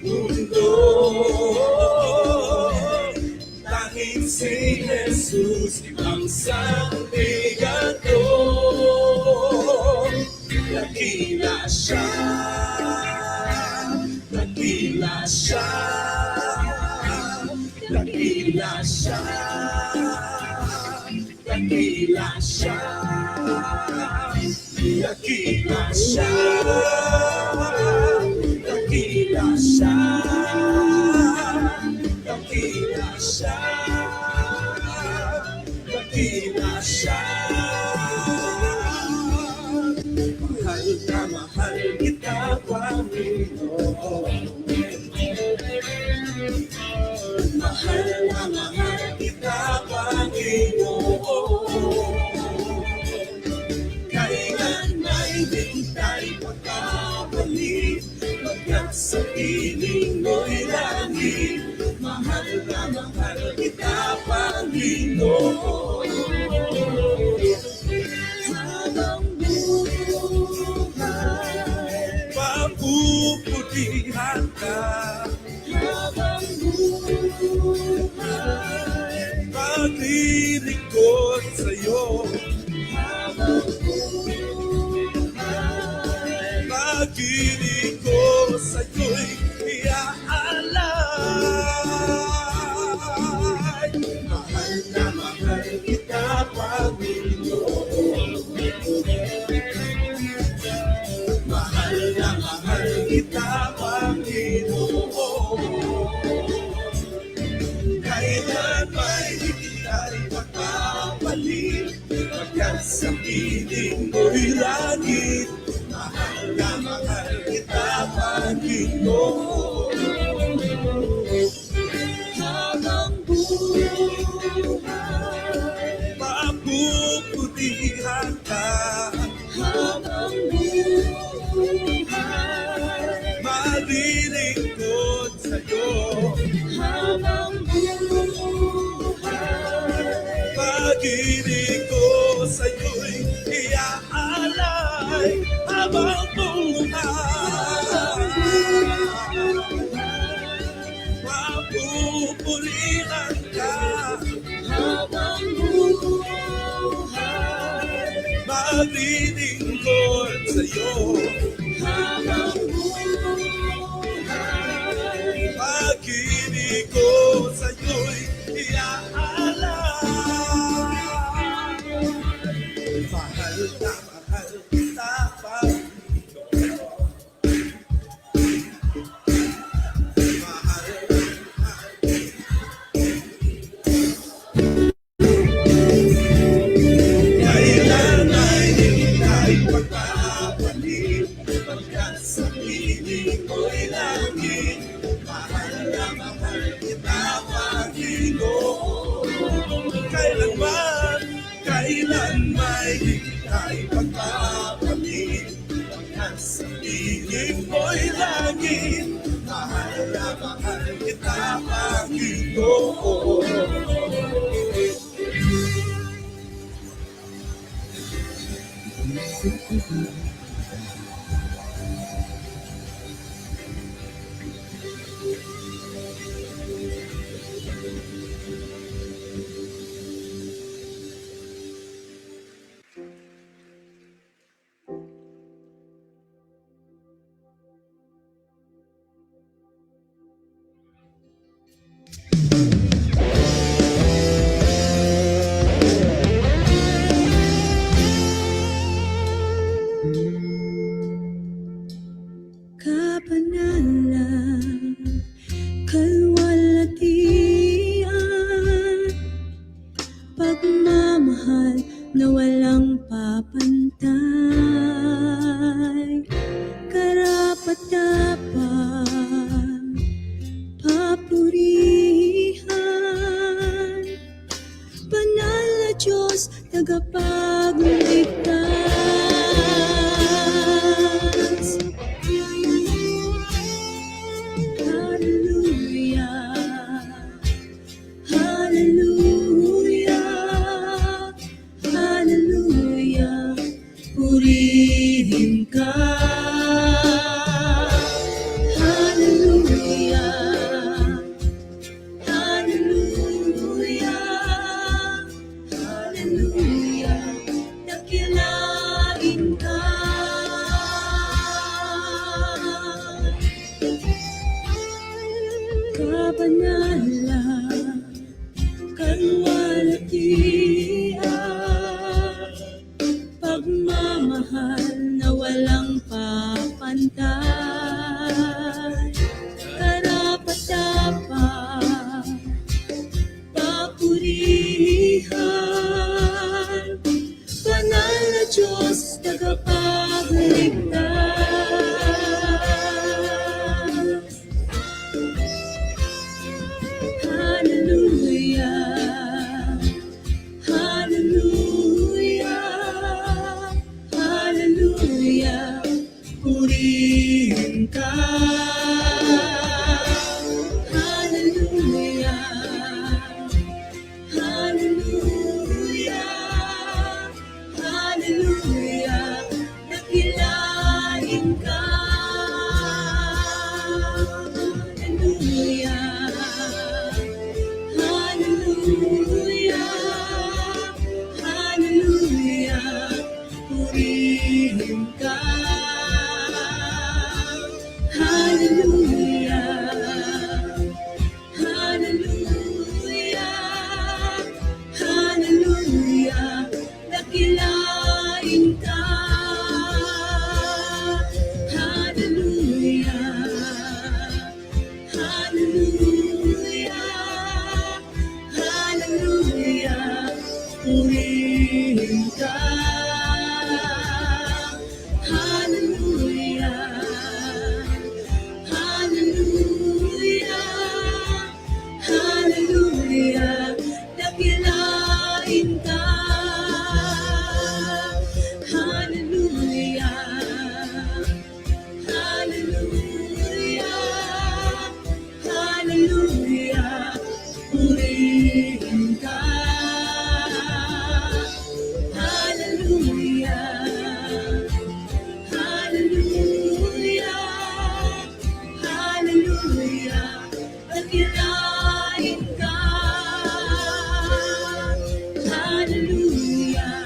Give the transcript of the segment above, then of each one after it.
mundo. Tanging si Jesus ang sandigan ko. Dakila siya, dakila siya, dakila siya, dakila siya, dakila siya, dakila siya, dakila siya, dakila siya. Mahal na mahal kita, Panginoon. Mahal na mahal kita, Panginoon. Kailan may di tayo magkabalik, pagkat sa piling mo'y langit. Mahal na mahal kita, Panginoon. Habang buhay, papuputihan ka. Habang buhay, paglilingkod sa'yo. Habang buhay, pagiling ko sa'yo'y iaalay. Mahal na mahal kita, Panginoon. Mahal na mahal kita, Panginoon. Kailan may di tayo magkabalik, pagkat sa piling mo'y langit. Mahal na mahal kita, Panginoon. Habang buhay, papuputihan ka. Habang buhay, malilingkod sa'yo. Habang buhay, pag-ibig ko sa'yo'y iaalay. Habang buhay, mapupurihan ka. Habang buhay, maglilingkod sa'yo. Habang buhay, pag-ibig ko sa'yo'y iaalay. Mahal na mahal kita, Panginoon. Mahal na mahal. Kailan ay di tayo magkabalik, pagkat sa piling mo'y langit. Mahal na mahal kita, Panginoon. Kailan may di tayo magkabalik, pagkat sa piling mo'y langit. Mahal na mahal kita, Panginoon. Kapanalan, kalwalhatian, pagmamahal na walang papantay, karapat-dapat, papurihan, banal na Diyos, tagapagligtas. Hallelujah, Hallelujah, dakilain ka. Kabanalan, kalwalhatian, pagmamahal na walang papantay, karapat-dapat, papurihan, banal na Diyos, tagapagligtas. Hallelujah, Hallelujah, Hallelujah, purihin ka. Hallelujah, Hallelujah, Hallelujah, dakilain ka. Hallelujah, Hallelujah, purihin ka. Hallelujah, Hallelujah, Hallelujah, dakilain ka. Hallelujah, Hallelujah, Hallelujah, purihin ka. Hallelujah, Hallelujah, Hallelujah, dakilain ka. Hallelujah, Hallelujah, Hallelujah, purihin ka. Hallelujah, Hallelujah, Hallelujah, dakilain ka. Hallelujah,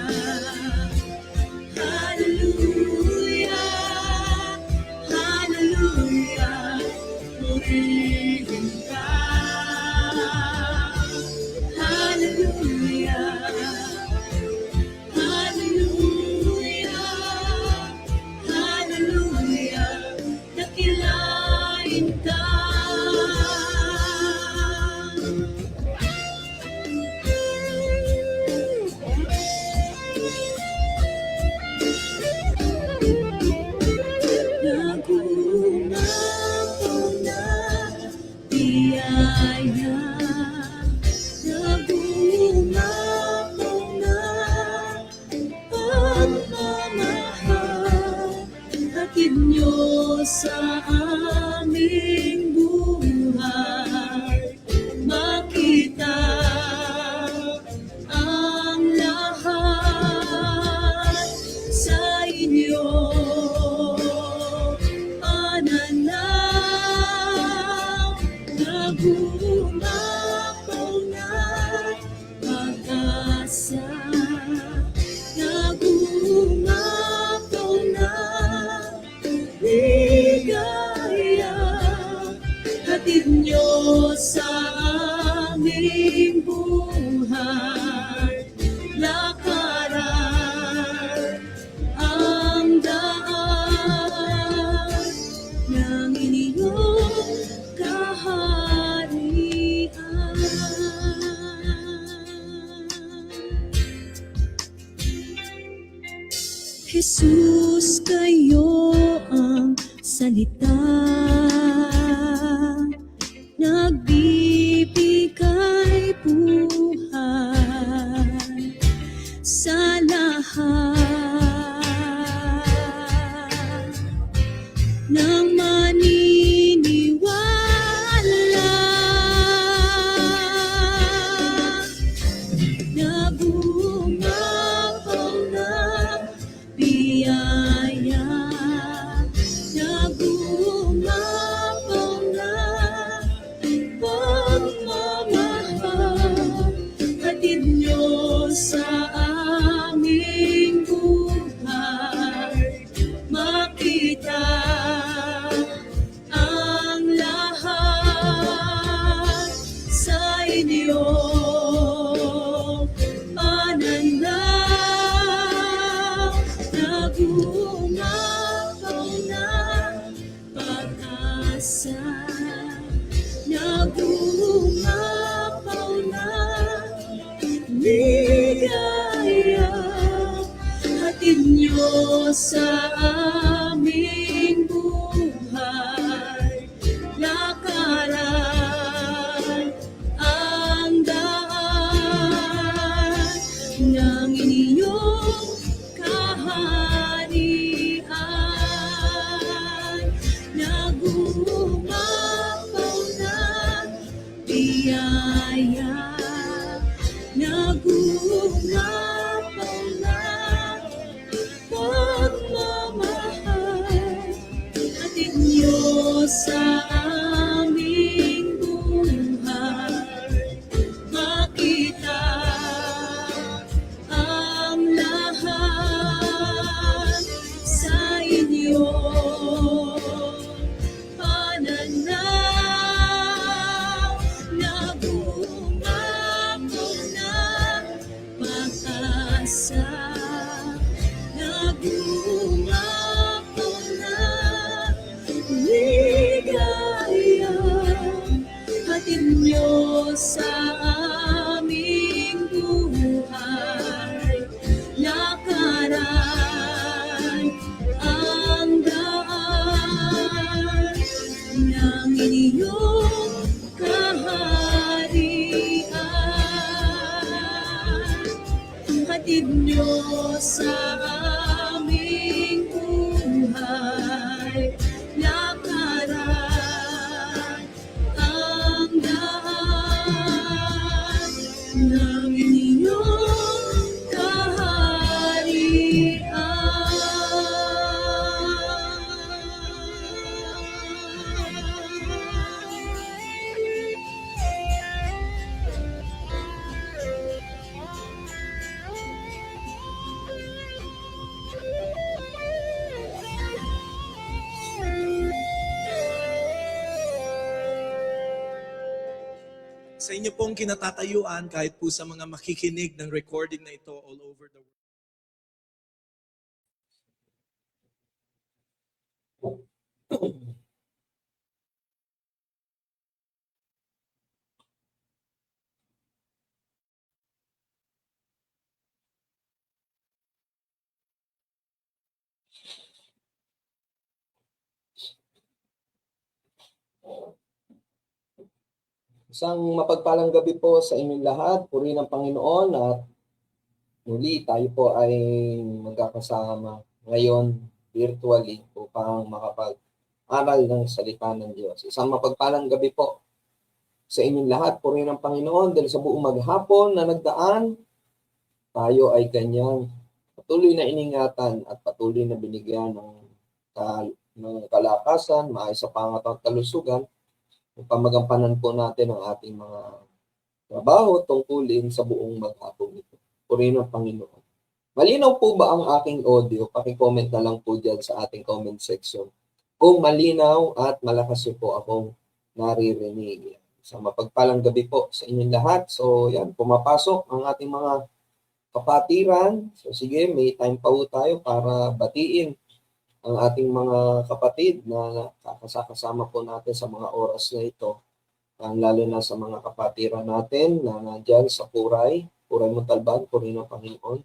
Hallelujah, Hallelujah, purihin ka. Hallelujah, Hallelujah, Hallelujah, dakilain ka. Nagumapaw na biyaya, nagumapaw na pagmamahal, hatid niyo sa aming buhay. Makita ang lahat sa inyo, pananaw, nagumapaw na pag-asa, nagumapaw na ligaya, hatid niyo sa aming buhay. Lakaran ang daan ng inyong kaharian. Jesus, kayo ang salita, nagbibigay buhay sa lahat ng maniniwala. Nagumapaw na biyaya, nagumapaw inyong pananaw, nagungapaw na pag-asa, nagungapaw na ligaya, hatid niyo sa aming buhay, lakaran ang daan ng inyong kaharian, nagungapaw na biyaya, nagungapaw na pagmamahal, hatid niyo sa aming buhay, makita ang lahat sa inyong pananaw, nagungapaw na pag-asa, nagungapaw na ligaya, hatid niyo sa aming buhay, lakaran ang daan ng inyong kaharian, hatid niyo sa aming buhay, lakaran ang daan ng inyong Sa inyo pong kinatatayuan, kahit po sa mga makikinig ng recording na ito all over the world. Isang mapagpalang gabi po sa inyong lahat. Puri ng Panginoon at muli tayo po ay magkakasama ngayon virtually upang makapag-aral ng salita ng Diyos. Isang mapagpalang gabi po sa inyong lahat. Puri ng Panginoon dahil sa buong maghapon na nagdaan, tayo ay kanyang patuloy na iningatan at patuloy na binigyan ng kalakasan, maayos sa pangatang kalusugan, upang magampanan po natin ang ating mga trabaho tungkulin sa buong maghapon ito. Purihin ang Panginoon. Malinaw po ba ang aking audio? Paki-comment na lang po dyan sa ating comment section. Kung malinaw at malakas po akong naririnig. Sa mapagpalang gabi po sa inyong lahat. So yan, pumapasok ang ating mga kapatiran. So sige, may time pa po tayo para batiin ang ating mga kapatid na kakasama po natin sa mga oras na ito, lalo na sa mga kapatiran natin na nandyan sa Puray Montalban, Puri ng Panginoon.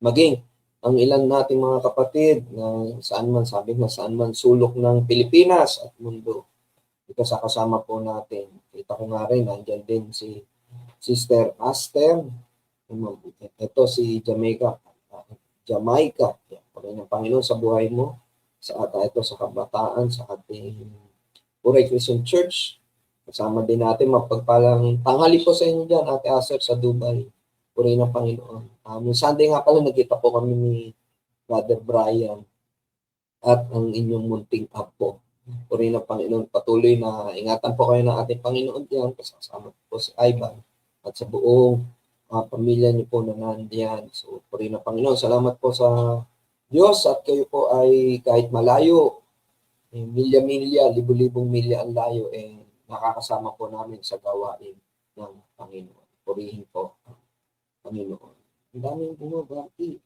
Maging ang ilan nating mga kapatid na saan man sulok ng Pilipinas at mundo, ito sa kasama po natin. Kita ko nga rin, nandyan din si Sister Aster, ito si Jamaica. Puri ng Panginoon sa buhay mo, sa ito sa kabataan, sa ating Puray Christian Church. Kasama din natin mapagpalang tanghali po sa inyo dyan, Ate Aser sa Dubai. Puri ng Panginoon. Sunday nga pala nagkita po kami ni Brother Brian at ang inyong munting apo. Puri ng Panginoon. Patuloy na ingatan po kayo ng ating Panginoon dyan. Kasama po si Ivan at sa buong pamilya niyo po na nandiyan. So, puri ng Panginoon. Salamat po sa Diyos at kayo po ay kahit malayo, milya-milya, libu-libong milya ang layo, nakakasama po namin sa gawain ng Panginoon. Purihin po ang Panginoon. Ang daming bumabati.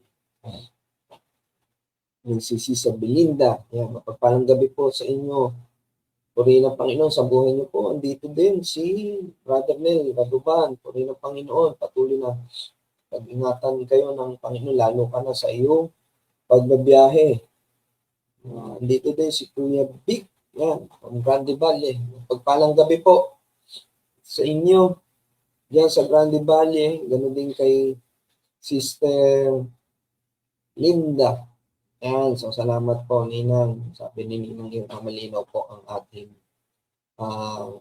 Yung si Sisa Belinda. Yan, mapagpalang gabi po sa inyo. Purihin ang Panginoon sa buhay niyo po. Andito din si Brother Nel Raduban. Purihin ang Panginoon. Patuloy na pag-ingatan kayo ng Panginoon, lalo ka na sa iyong pagbabiyahe. Andito din si Kuya Big. Yan, ang Grande Valle. Pagpalang gabi po sa inyo. Diyan sa Grande Valle. Ganun din kay Sister Linda. Yan, so salamat po, Ninang. Sabi ni Ninang yung malinaw po ang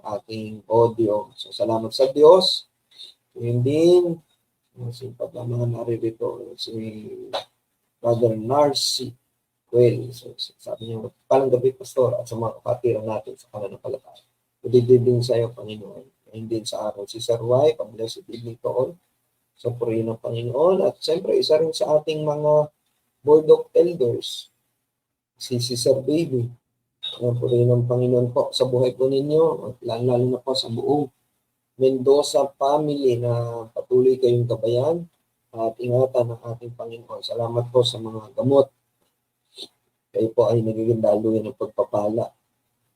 ating audio. So salamat sa Diyos. Yun din, si mga naririto, si Brother Narcy Well. So sabi niya, palang gabi, Pastor, at sa mga kapatiran natin sa pananampalataya. Good din sa iyo, Panginoon. Yun din sa akin, si Sir Y, pa-blessed evening to all. So purihin ng Panginoon. At siyempre, isa rin sa ating mga Board of Elders, si Sir Baby. Purihin ng Panginoon po sa buhay po ninyo, at lalo na po sa buong Mendoza family na patuloy kayong gabayan at ingatan ng ating Panginoon. Salamat po sa mga gamot. Kayo po ay nagiging daluyan ng pagpapala.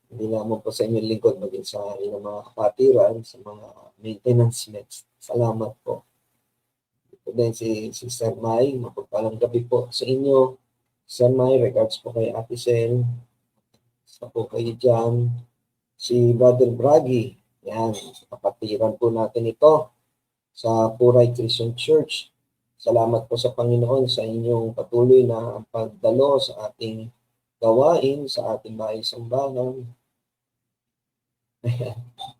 Hindi lamang po sa inyong lingkod, maging sa inyong mga kapatiran, sa mga maintenance nets. Salamat po. Ito din si Sir Mai, mapagpalang gabi po sa inyo. Sir Mai, regards po kay Ate Sel. Sa po kayo dyan. Si Brother Bragi, yan, kapatiran po natin ito sa Puray Christian Church. Salamat po sa Panginoon sa inyong patuloy na pagdalo sa ating gawain, sa ating bahay sambahan.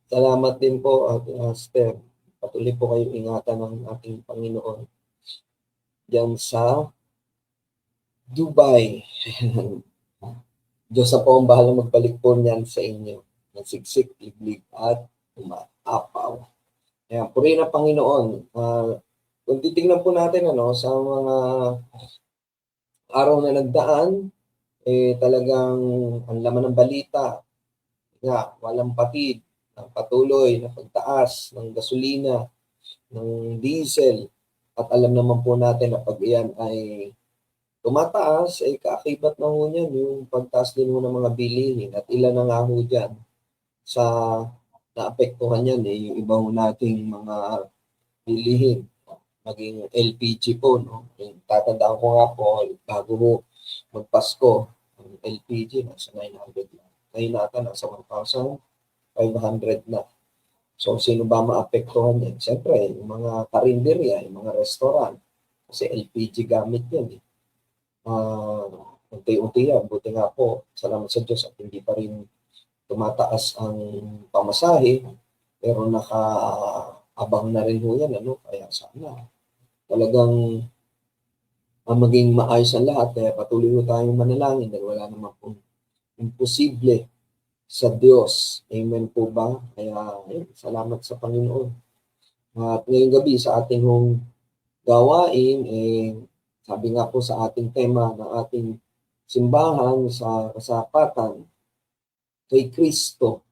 Salamat din po, Ate Aster. Patuloy po kayo ingatan ng ating Panginoon diyan sa Dubai. Diyos na po ang bahala magbalik po niyan sa inyo. Nagsiksik, liglig, at umaapaw. Ayan, purihin ang Panginoon. Kung titingnan po natin sa mga araw na nagdaan, talagang ang laman ng balita, walang patid, patuloy na pagtaas ng gasolina, ng diesel, at alam naman po natin na pag iyan ay tumataas, ay kaakibat na ho niyan yung pagtaas din ho ng mga bilihin, at ilan na nga ho dyan sa naapektuhan yan, yung iba ho nating mga bilihin, maging LPG po, no? Yung tatandaan ko nga po, bago ho magpasko, ang LPG nasa 900 na. Ngayon natin nasa 1,500 na. So, sino ba maapektuhan yan? Siyempre, yung mga karinderya, yung mga restaurant. Kasi LPG gamit yan. Unti-unti yan. Buti nga po, salamat sa Diyos at hindi pa rin tumataas ang pamasahe. Pero nakaabang na rin ho yan. Kaya sana talagang maging maayos ang lahat. Kaya patuloy ho tayong manalangin dahil wala naman pong imposible sa Diyos. Amen po ba? Kaya, salamat sa Panginoon. At ngayong gabi sa ating gawain, sabi nga po sa ating tema ng ating simbahan sa kasapatan kay Kristo.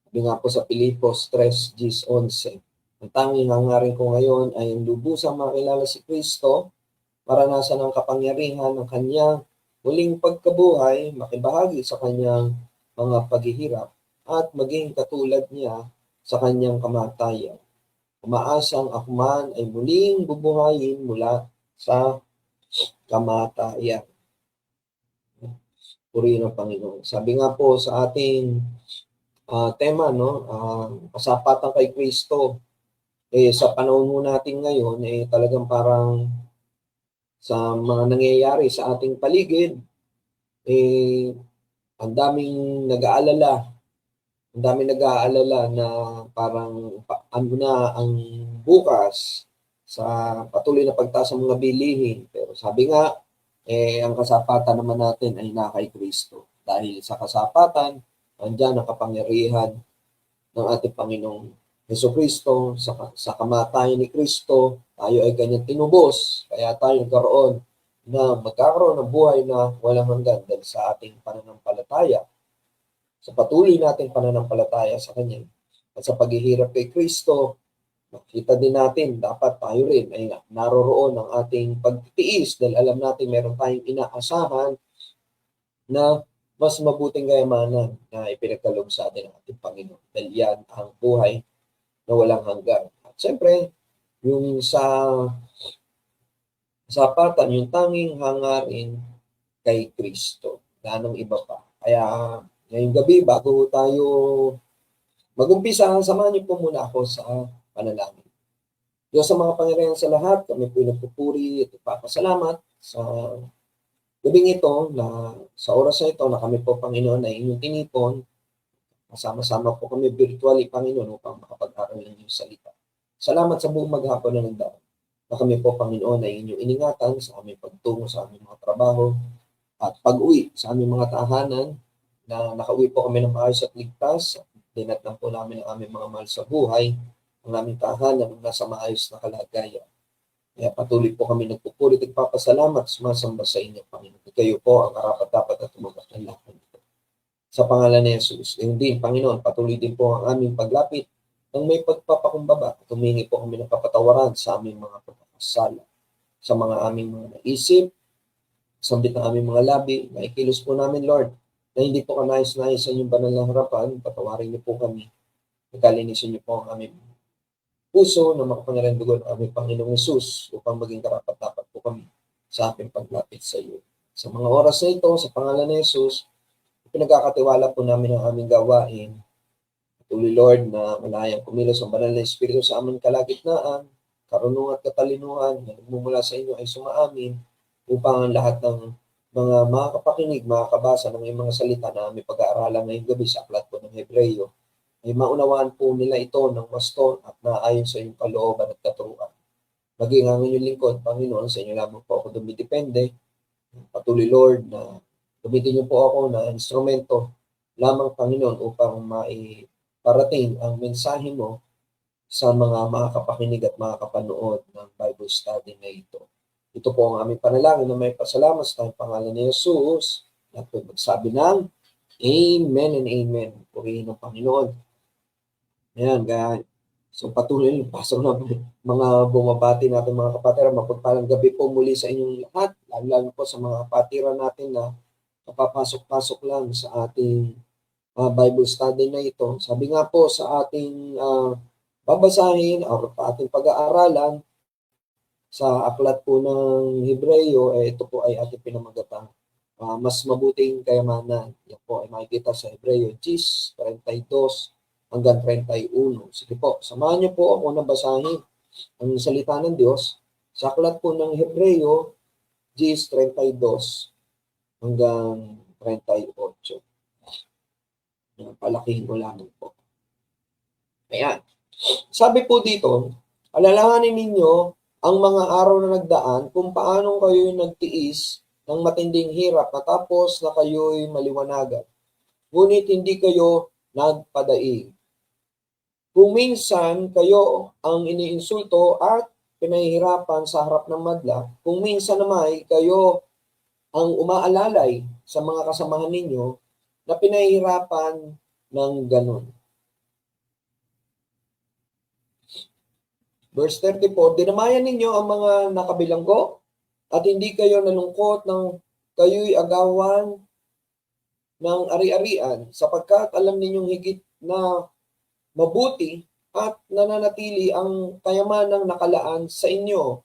Sabi nga po sa Pilipos 3:11. Ang tanging hangarin ko ngayon ay lubusang makilala si Kristo, maranasan ang kapangyarihan ng kanyang muling pagkabuhay, makibahagi sa kanyang mga paghihirap, at maging katulad niya sa kanyang kamatayan. Umaasang ako man ay muling bubuhayin mula sa kamatayan. Purihin ang Panginoon. Sabi nga po sa ating tema, kasapatan kay Kristo, sa panahon natin ngayon, talagang parang sa mga nangyayari sa ating paligid, ang daming nag-aalala na parang ano na ang bukas sa patuloy na pagtaas ng mga bilihin. Pero sabi nga, ang kasapatan naman natin ay na kay Kristo. Dahil sa kasapatan, andyan ang kapangyarihan ng ating Panginoong Jesucristo. Sa kamatayan ni Kristo, tayo ay kanyang tinubos. Kaya tayo magkakaroon ng buhay na walang hanggan dahil sa ating pananampalataya, sa patuloy nating pananampalataya sa Kanya, at sa paghihirap kay Kristo, makita din natin, dapat tayo rin ay naroroon ang ating pagtitiis dahil alam natin meron tayong inaasahan na mas mabuting kayamanan na ipinagkaloob sa atin ng ating Panginoon. Dahil yan ang buhay na walang hanggan. At siyempre, yung sa sapatan, yung tanging hangarin kay Kristo. Ganong iba pa. Kaya ngayong gabi, bago tayo mag-umpisa, samahan niyo po muna ako sa panalangin. Diyos sa mga Panginoon sa lahat, kami po nagpupuri at ipapasalamat sa gabing ito na sa oras na ito na kami po, Panginoon, ay inyong tinipon. Kasama-sama po kami virtually, Panginoon, upang makapag-aral ng inyong salita. Salamat sa buong maghapon na nagdaan na kami po, Panginoon, ay inyong iningatan sa aming pagtungo sa aming mga trabaho at pag-uwi sa aming mga tahanan na nakauwi po kami ng maayos at ligtas. Dinatnan po namin ang aming mga mahal sa buhay, ang aming tahanan na nasa maayos na kalagayan. Kaya patuloy po kami nagpupuri at nagpapasalamat, sumasamba sa inyo, Panginoon. Kayo po ang karapat-dapat at tumagat ng lahat nito. Sa pangalan ni Jesus. Ngayon din, Panginoon, patuloy din po ang aming paglapit ng may pagpapakumbaba at humingi po kami ng kapatawaran sa aming mga pagkakasala, sa mga aming mga naisip, sambit ng aming mga labi, na ikilos po namin, Lord, na hindi po kanais-nais sa inyong banal na harapan, patawarin niyo po kami. Nagalinisin niyo po ang aming puso na makapangyarihan dugo ng aming Panginoong Hesus upang maging karapat-dapat po kami sa aming paglapit sa iyo. Sa mga oras na ito, sa pangalan ni Hesus, pinagkakatiwala po namin ang aming gawain. Patuloy, Lord, na malayang kumilos ang banal na Espiritu sa aming kalagitnaan, karunungan at katalinuhan na nagmumula sa inyo ay sumaamin upang ang lahat ng mga makakapakinig, makakabasa ng iyong mga salita na aming pag-aaralan ngayong gabi sa aklat po ng Hebreyo, ay maunawaan po nila ito ng wasto at naayon sa iyong kalooban at katuruan. Maging ang inyong lingkod, Panginoon, sa inyo lamang po ako dumidepende. Patuloy, Lord, na gamitin niyo po ako na instrumento lamang, Panginoon, upang maiparating ang mensahe mo sa mga makakapakinig at makakapanood ng Bible study na ito. Ito po ang aming panalangin na may pasalamat sa pangalan ni Jesus at po magsabi ng Amen and Amen. Purihin ng Panginoon. Ayan, guys. So patuloy, pasok na mga bumabati natin mga kapatiran. Mapagpalang gabi po muli sa inyong lahat, lalo po sa mga kapatiran natin na kapapasok-pasok lang sa ating Bible study na ito. Sabi nga po sa ating babasahin o ating pag-aaralan sa aklat po ng Hebreyo, ito po ay ating pinamagatang mas mabuting kayamanan. Yan po ay makikita sa Hebreyo 10:32 hanggang 31. Sige po, samahan niyo po ako na basahin ang salita ng Diyos sa aklat po ng Hebreyo 10:32 hanggang 38. Palakihin ko lamang po. Ayan. Sabi po dito, alalahanin ninyo ang mga araw na nagdaan kung paanong kayo nagtiis ng matinding hirap matapos na kayo'y maliwanagan. Ngunit hindi kayo nagpadaig. Kung minsan kayo ang iniinsulto at pinahihirapan sa harap ng madla, kung minsan naman kayo ang umaalalay sa mga kasamahan ninyo na pinahihirapan ng ganun. Verse 34, dinamayan ninyo ang mga nakabilanggo at hindi kayo nalungkot ng kayo'y agawan ng ari-arian sapagkat alam ninyong higit na mabuti at nananatili ang kayamanang nakalaan sa inyo.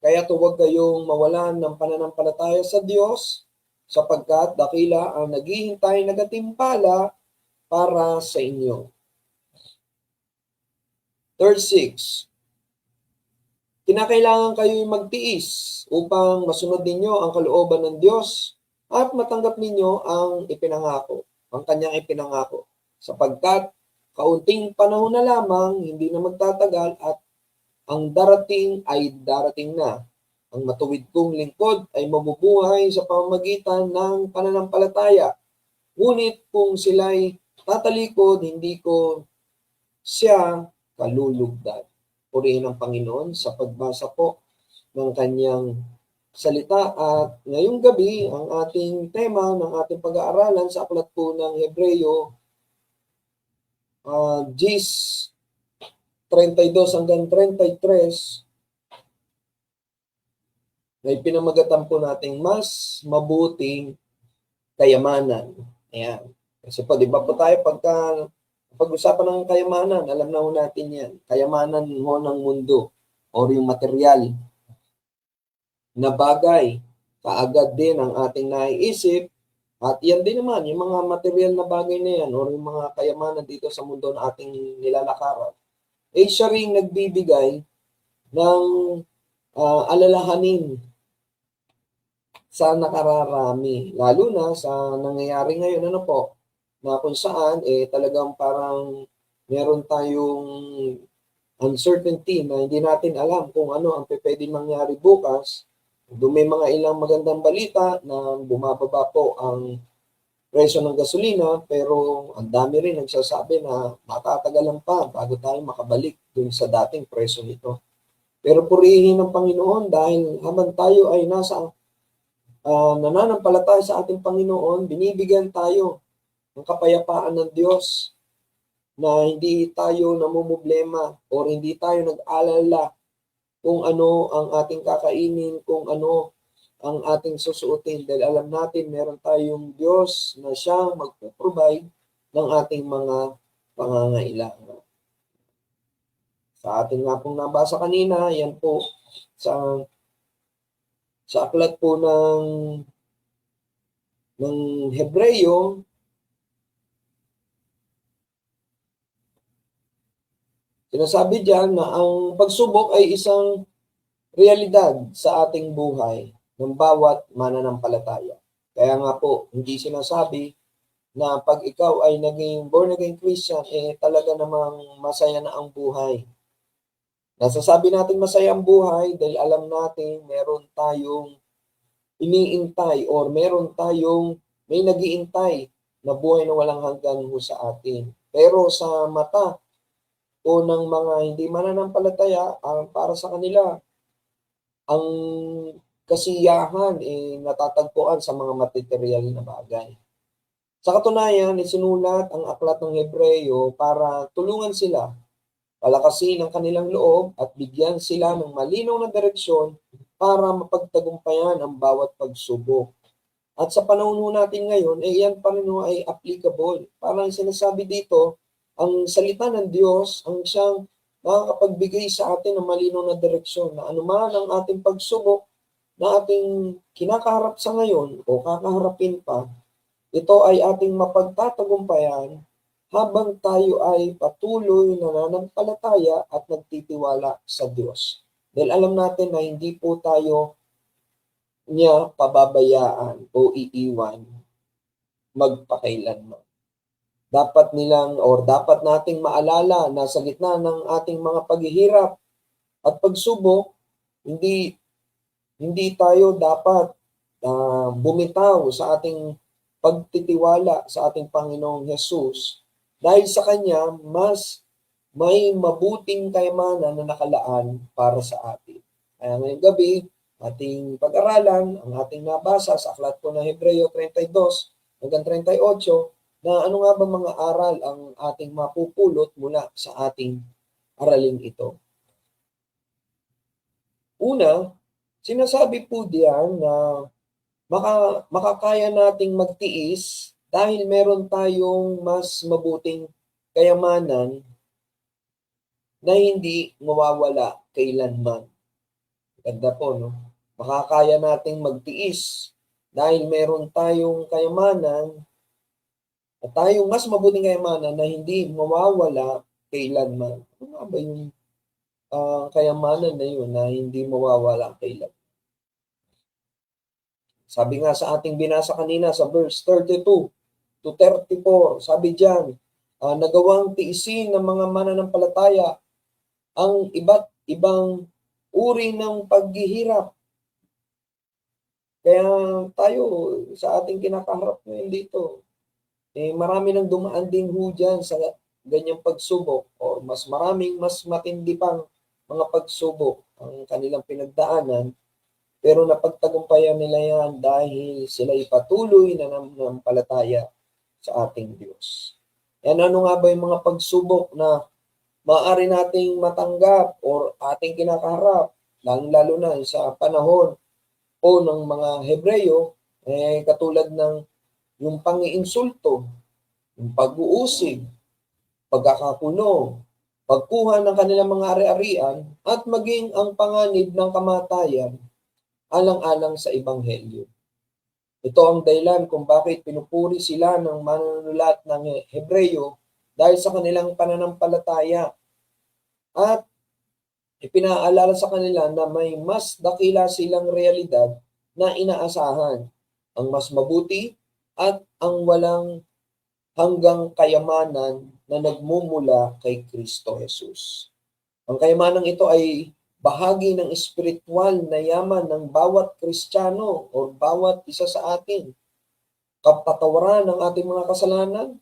Kaya huwag kayong mawalan ng pananampalataya sa Diyos sapagkat dakila ang naghihintay na gatimpala para sa inyo. 36. Kinakailangan kayo'y magtiis upang masunod ninyo ang kalooban ng Diyos at matanggap ninyo ang ipinangako, ang kanyang ipinangako. Sapagkat kaunting panahon na lamang, hindi na magtatagal at ang darating ay darating na. Ang matuwid kong lingkod ay mabubuhay sa pamamagitan ng pananampalataya. Ngunit kung sila'y tatalikod, hindi ko siya kalulugdan. Purihin ng Panginoon sa pagbasa po ng kanyang salita. At ngayong gabi, ang ating tema ng ating pag-aaralan sa aklat po ng Hebreyo 10 32 hanggang 33, may pinamagatan po nating mas mabuting kayamanan. Ayan. Kasi po, di ba po tayo pag-usapan ng kayamanan, alam na ho natin yan. Kayamanan ho ng mundo o yung material na bagay, kaagad din ang ating naiisip. At yan din naman, yung mga material na bagay na yan o yung mga kayamanan dito sa mundo na ating nilalakaran, siya ring nagbibigay ng alalahanin sa nakararami. Lalo na sa nangyayari ngayon, ano po, na kung saan talagang parang meron tayong uncertainty na hindi natin alam kung ano ang pwedeng mangyari bukas. Doon may mga ilang magandang balita na bumababa po ang presyo ng gasolina, pero ang dami rin nagsasabi na matatagalan pa bago tayo makabalik dun sa dating presyo nito. Pero purihin ng Panginoon dahil habang tayo ay nasa nananampalataya sa ating Panginoon, binibigyan tayo ng kapayapaan ng Diyos na hindi tayo namumblema o hindi tayo nag-alala kung ano ang ating kakainin, kung ano ang ating susuotin. Dahil alam natin, meron tayong Diyos na siya magpo-provide ng ating mga pangangailangan. Sa ating nga pong nabasa kanina, yan po sa aklat po ng Hebreyo, sinasabi diyan na ang pagsubok ay isang realidad sa ating buhay ng bawat mananampalataya. Kaya nga po, hindi sinasabi na pag ikaw ay naging born again Christian, talaga namang masaya na ang buhay. Nasasabi natin masaya ang buhay dahil alam natin meron tayong iniintay or meron tayong may nagiintay na buhay na walang hanggan ho sa atin. Pero sa mata o ng mga hindi mananampalataya, para sa kanila, ang kasiyahan natatagpuan sa mga material na bagay. Sa katunayan, isinulat ang aklat ng Hebreyo para tulungan sila palakasin ang kanilang loob at bigyan sila ng malinaw na direksyon para mapagtagumpayan ang bawat pagsubok. At sa panahon natin ngayon, yan pa rin ay applicable. Parang sinasabi dito, ang salita ng Diyos ang siyang makakapagbigay sa atin ng malinaw na direksyon na anuman ang ating pagsubok na ating kinakaharap sa ngayon o kakaharapin pa, ito ay ating mapagtatagumpayan habang tayo ay patuloy na nananampalataya at nagtitiwala sa Diyos. Dahil alam natin na hindi po tayo niya pababayaan o iiwan magpakailanman. Dapat nating maalala na sa gitna ng ating mga paghihirap at pagsubok, hindi tayo dapat bumitaw sa ating pagtitiwala sa ating Panginoong Hesus. Dahil sa Kanya, mas may mabuting kayamanan na nakalaan para sa atin. Kaya ngayong gabi, ating pag-aralan, ang ating nabasa sa aklat po ng Hebreyo 32 hanggang 38, na ano nga ba mga aral ang ating mapupulot mula sa ating aralin ito. Una, sinasabi po diyan na makakaya nating magtiis dahil meron tayong mas mabuting kayamanan na hindi mawawala kailanman. Ganda po, no? Makakaya nating magtiis dahil meron tayong kayamanan at tayong mas mabuting kayamanan na hindi mawawala kailanman. Ano nga ba yung kayamanan na yun na hindi mawawala kailanman? Sabi nga sa ating binasa kanina sa verse 32 to 34, sabi diyan, nagawang tiisin ng mga mananampalataya ang iba't ibang uri ng paghihirap. Kaya tayo sa ating kinakaharap ngayon dito, marami nang dumaan din ho dyan sa ganyang pagsubok o mas matindi pang mga pagsubok ang kanilang pinagdaanan. Pero napagtagumpayan nila yan dahil sila patuloy na nanampalataya sa ating Diyos. Yan, ano nga ba yung mga pagsubok na maaari nating matanggap or ating kinakaharap, lalo na sa panahon po ng mga Hebreyo, katulad ng yung pangiinsulto, yung pag-uusig, pagkakakulong, pagkuha ng kanilang mga ari-arian, at maging ang panganib ng kamatayan alang-alang sa Ebanghelyo. Ito ang dahilan kung bakit pinupuri sila ng manunulat ng Hebreyo dahil sa kanilang pananampalataya at ipinaalala sa kanila na may mas dakila silang realidad na inaasahan, ang mas mabuti at ang walang hanggang kayamanan na nagmumula kay Kristo Jesus. Ang kayamanang ito ay bahagi ng espiritual na yaman ng bawat Kristiyano o bawat isa sa atin. Kapatawaran ng ating mga kasalanan,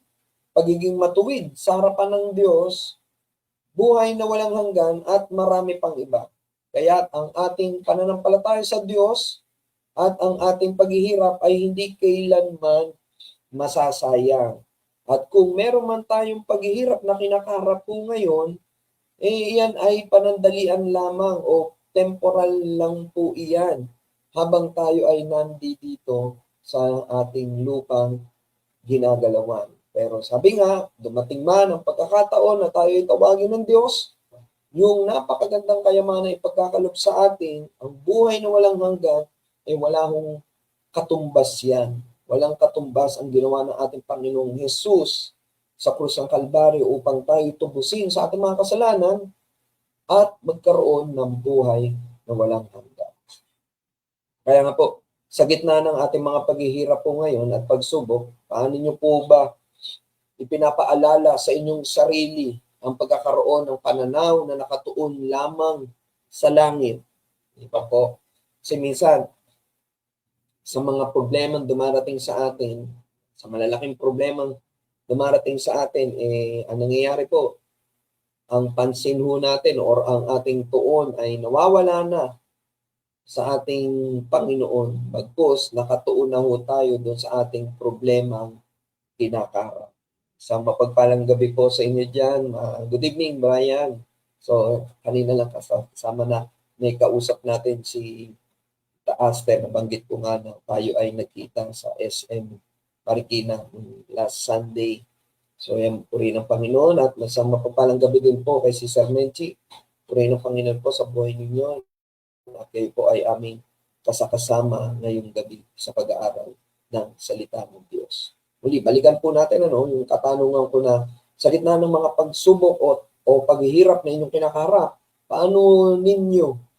pagiging matuwid sa harapan ng Diyos, buhay na walang hanggan at marami pang iba. Kaya ang ating pananampalataya sa Diyos at ang ating paghihirap ay hindi kailanman masasayang. At kung meron man tayong paghihirap na kinakaharap po ngayon, iyan ay panandalian lamang o temporal lang po iyan habang tayo ay nandito sa ating lupang ginagalawan. Pero sabi nga, dumating man ang pagkakataon na tayo ay tawagin ng Diyos, yung napakagandang kayamanan ay pagkakalob sa atin, ang buhay na walang hanggan, ay wala hong katumbas yan. Walang katumbas ang ginawa ng ating Panginoong Jesus sa krus ng Kalbaryo upang tayo tubusin sa ating mga kasalanan at magkaroon ng buhay na walang hanggan. Kaya nga po, sa gitna ng ating mga paghihirap po ngayon at pagsubok, paano niyo po ba ipinapaalala sa inyong sarili ang pagkakaroon ng pananaw na nakatuon lamang sa langit? Di ba po? Kasi minsan, sa mga problemang dumarating sa atin, sa malalaking problemang dumarating sa atin, ang nangyayari po, ang pansin ho natin or ang ating tuon ay nawawala na sa ating Panginoon. Bagkus, nakatuon na ho tayo doon sa ating problemang kinakaharap. Sa mapagpalang gabi po sa inyo dyan. Good evening, Brian. So, kanina lang kasama na may kausap natin si Aster, nabanggit ko nga na tayo ay nagkita sa SM Marikina last Sunday. So yan, puri ng Panginoon at sa mapapalang gabi din po kay si Sir Menchi. Puri ng Panginoon po sa buhay ninyo at kayo po ay aming kasakasama ngayong gabi sa pag-aaral ng salita ng Diyos. Muli, balikan po natin yung katanungan ko na sa gitna ng mga pagsubok o paghihirap na inyong kinakaharap, paano ninyo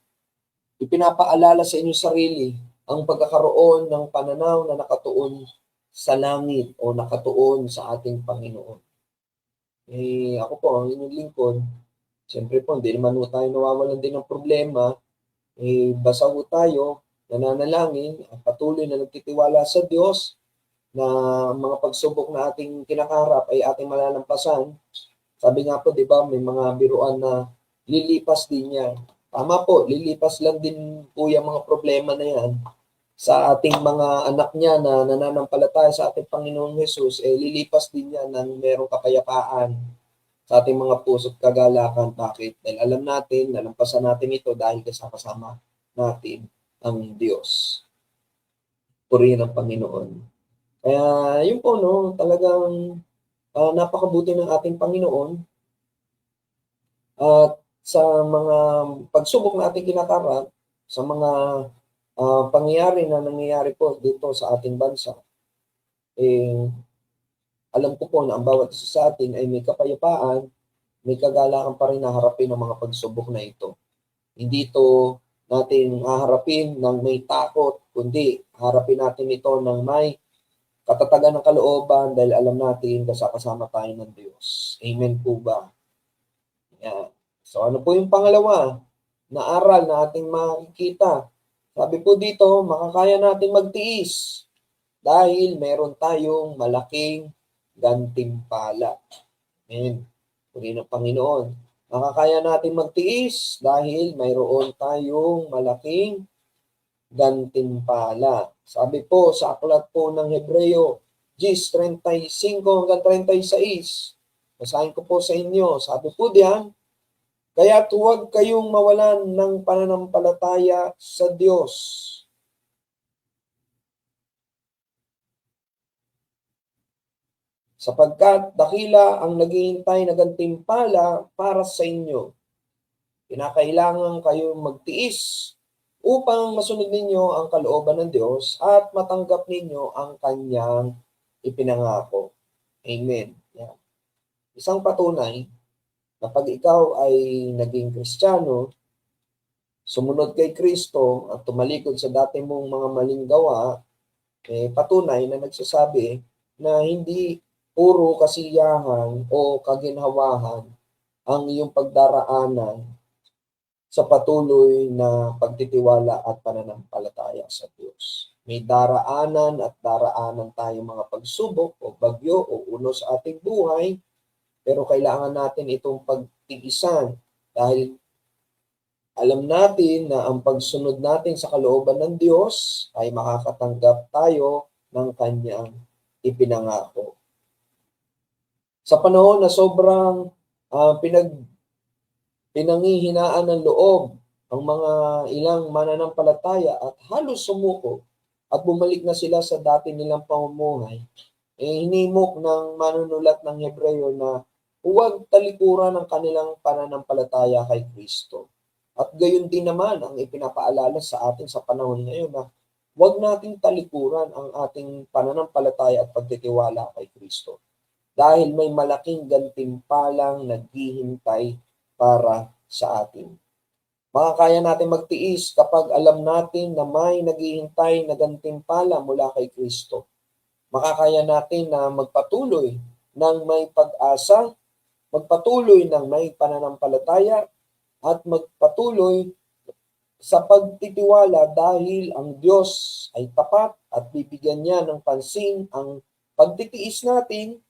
ipinapaalala sa inyong sarili ang pagkakaroon ng pananaw na nakatuon sa langit o nakatuon sa ating Panginoon? Ako po, ang inyong lingkod, siyempre po, hindi naman tayo nawawalan din ng problema. Basta po tayo, nananalangin, at patuloy na nagtitiwala sa Diyos na mga pagsubok na ating kinakaharap ay ating malalampasan. Sabi nga po, di ba, may mga biruan na lilipas din yan. Tama po, lilipas lang din po yung mga problema na yan sa ating mga anak niya na nananampalataya sa ating Panginoong Jesus, lilipas din yan ng merong kapayapaan sa ating mga puso't kagalakan. Bakit? Dahil alam natin, nalampasan natin ito dahil kasama natin ang Diyos. Purihin ang Panginoon. Kaya yun po, talagang napakabuti ng ating Panginoon at sa mga pagsubok na ating kinakarap, sa mga pangyayari na nangyayari po dito sa ating bansa, alam ko po na ang bawat isa sa atin ay may kapayapaan, may kagalakan pa rin na harapin ang mga pagsubok na ito. Hindi ito natin haharapin ng may takot, kundi harapin natin ito ng may katatagan ng kalooban dahil alam natin kasama tayo ng Diyos. Amen po ba? Yan. So ano po yung pangalawa na aral na ating makikita? Sabi po dito, makakaya nating magtiis dahil meron tayong malaking gantimpala. Amen. Puri ng Panginoon. Makakaya nating magtiis dahil mayroon tayong malaking gantimpala. Sabi po sa aklat po ng Hebreo 10:35 hanggang 36, Basahin ko po sa inyo. Sabi po diyan, kaya't huwag kayong mawalan ng pananampalataya sa Diyos. Sapagkat dakila ang naghihintay na gantimpala para sa inyo. Kinakailangan kayong magtiis upang masunod ninyo ang kalooban ng Diyos at matanggap ninyo ang kanyang ipinangako. Amen. Yan. Isang patunay, kapag ikaw ay naging Kristiyano, sumunod kay Kristo at tumalikod sa dati mong mga maling gawa, patunay na nagsasabi na hindi puro kasiyahan o kaginhawahan ang iyong pagdaraanan sa patuloy na pagtitiwala at pananampalataya sa Diyos. May daraanan at daraanan tayong mga pagsubok o bagyo o unos sa ating buhay, pero kailangan natin itong pagtiisan dahil alam natin na ang pagsunod natin sa kalooban ng Diyos ay makakatanggap tayo ng kanyang ipinangako. Sa panahon na sobrang pinanghihinaan ng loob ang mga ilang mananampalataya at halos sumuko at bumalik na sila sa dati nilang pamumuhay, hinimok ng manunulat ng Hebreo na huwag talikuran ang kanilang pananampalataya kay Kristo. At gayon din naman ang ipinapaalala sa atin sa panahon ngayon na huwag nating talikuran ang ating pananampalataya at pagtitiwala kay Kristo. Dahil may malaking gantimpalang naghihintay para sa atin. Makakaya natin magtiis kapag alam natin na may naghihintay na gantimpala mula kay Kristo. Makakaya natin na magpatuloy ng may pag-asa, magpatuloy ng may pananampalataya, at magpatuloy sa pagtitiwala dahil ang Diyos ay tapat at bibigyan niya ng pansin ang pagtitiis natin,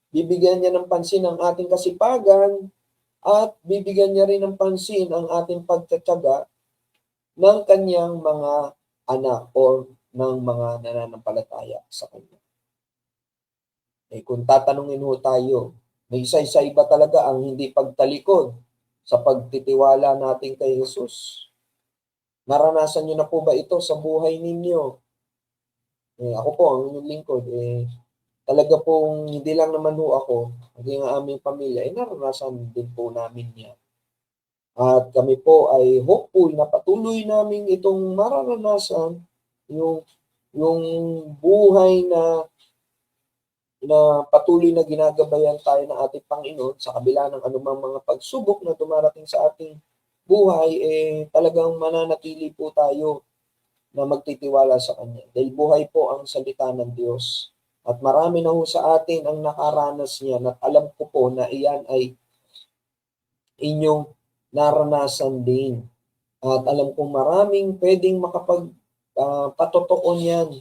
bibigyan niya ng pansin ang ating kasipagan, at bibigyan niya rin ng pansin ang ating pagtitiyaga ng kanyang mga anak o ng mga nananampalataya sa kanya. Kung tatanungin ho tayo, may isa-isa iba talaga ang hindi pagtalikod sa pagtitiwala natin kay Jesus. Naranasan niyo na po ba ito sa buhay ninyo? Ako po, ang inyong lingkod, talaga pong hindi lang naman ho ako, hindi ang aming pamilya, naranasan din po namin yan. At kami po ay hopeful na patuloy namin itong mararanasan yung buhay na patuloy na ginagabayan tayo ng ating Panginoon sa kabila ng anumang mga pagsubok na dumarating sa ating buhay, talagang mananatili po tayo na magtitiwala sa Kanya. Dahil buhay po ang salita ng Diyos. At marami na ho sa atin ang nakaranas niyan at alam ko po na iyan ay inyong naranasan din. At alam kong maraming pwedeng makapagpatotoo niyan.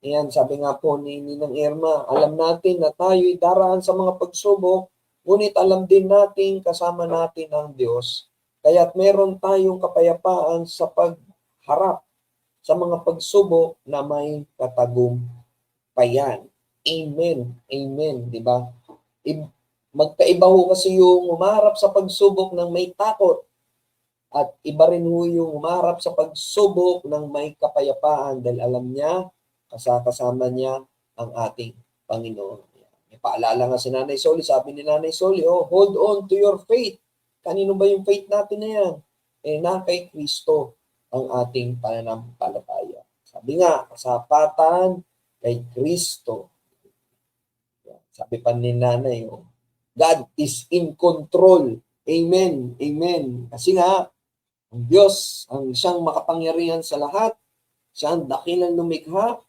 Ayan, sabi nga po ni Ninang Irma, alam natin na tayo'y daraan sa mga pagsubok, ngunit alam din natin kasama natin ang Diyos. Kaya't meron tayong kapayapaan sa pagharap sa mga pagsubok na may katagumpayan. Amen. Amen. Diba? Magkaiba ho kasi yung umarap sa pagsubok ng may takot at iba rin ho yung umarap sa pagsubok ng may kapayapaan dahil alam niya, kasama niya ang ating Panginoon. May paalala nga si Nanay Soli, sabi ni Nanay Soli, hold on to your faith. Kanino ba yung faith natin na yan? Na kay Kristo ang ating pananampalataya. Sabi nga, kasapatan kay Kristo. Sabi pa ni Nanay, God is in control. Amen. Amen. Kasi nga, ang Diyos, ang siyang makapangyarihan sa lahat, siya ang dakilang lumikha,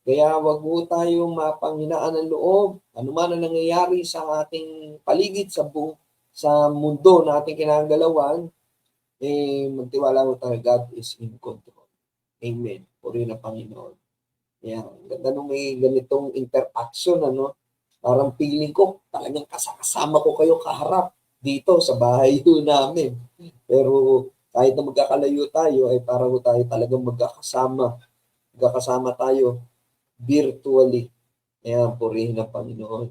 kaya wag mo tayong mapanghinaan ng loob. Ano man ang nangyayari sa ating paligid, sa mundo na ating kinagalawan, magtiwala mo tayo, God is in control. Amen. Puri na Panginoon. Yan. Ganda nung may ganitong interaction, parang feeling ko, talagang kasama ko kayo kaharap dito sa bahay namin. Pero kahit na magkakalayo tayo, ay parang tayo talagang magkakasama tayo virtually. Ayan, purihin ng Panginoon.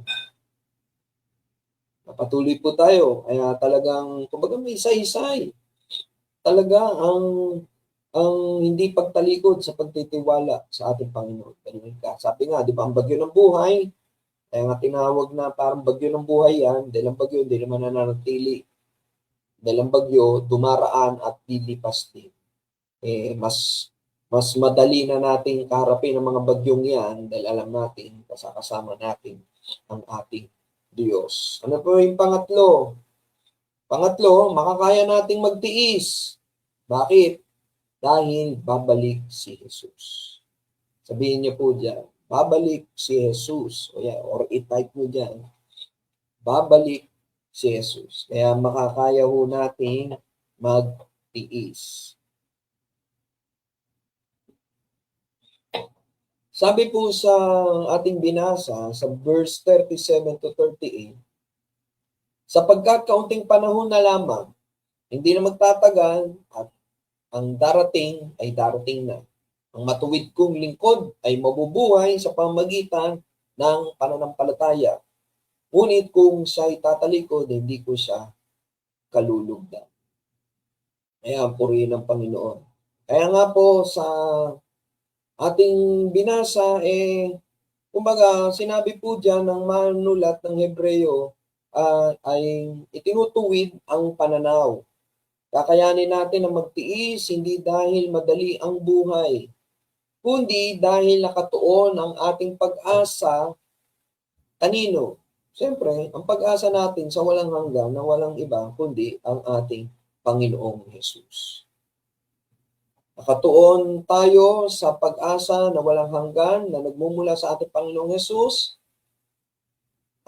Patuloy po tayo. Kaya talagang, kumbaga may isa-isay. Talaga ang hindi pagtalikod sa pagtitiwala sa ating Panginoon. Sabi nga, di ba, ang bagyo ng buhay, kaya nga tinawag na parang bagyo ng buhay yan, dahil ang bagyo hindi naman nananatili. Dahil ang bagyo, dumaraan at lilipas din. Mas madali na nating kaharapin ang mga bagyong yan dahil alam natin, kasama natin ang ating Diyos. Ano po yung pangatlo? Pangatlo, makakaya nating magtiis. Bakit? Dahil babalik si Jesus. Sabihin niyo po dyan, babalik si Jesus. Or i-type mo dyan, babalik si Jesus. Kaya makakaya ho nating magtiis. Sabi po sa ating binasa sa verse 37 to 38, sa pagkakaunting panahon na lamang, hindi na magtatagal at ang darating ay darating na. Ang matuwid kong lingkod ay mabubuhay sa pamagitan ng pananampalataya. Ngunit kung siya'y tatalikod, hindi ko siya kalulugdan. Ayan, purihin ng Panginoon. Kaya nga po sa ating binasa, kumbaga, sinabi po dyan ng manulat ng Hebreo ay itinutuwid ang pananaw. Kakayanin natin na magtiis, hindi dahil madali ang buhay, kundi dahil nakatuon ang ating pag-asa kanino? Siyempre, ang pag-asa natin sa walang hanggan na walang iba, kundi ang ating Panginoong Hesus. Nakatuon tayo sa pag-asa na walang hanggan na nagmumula sa ating Panginoong Hesus.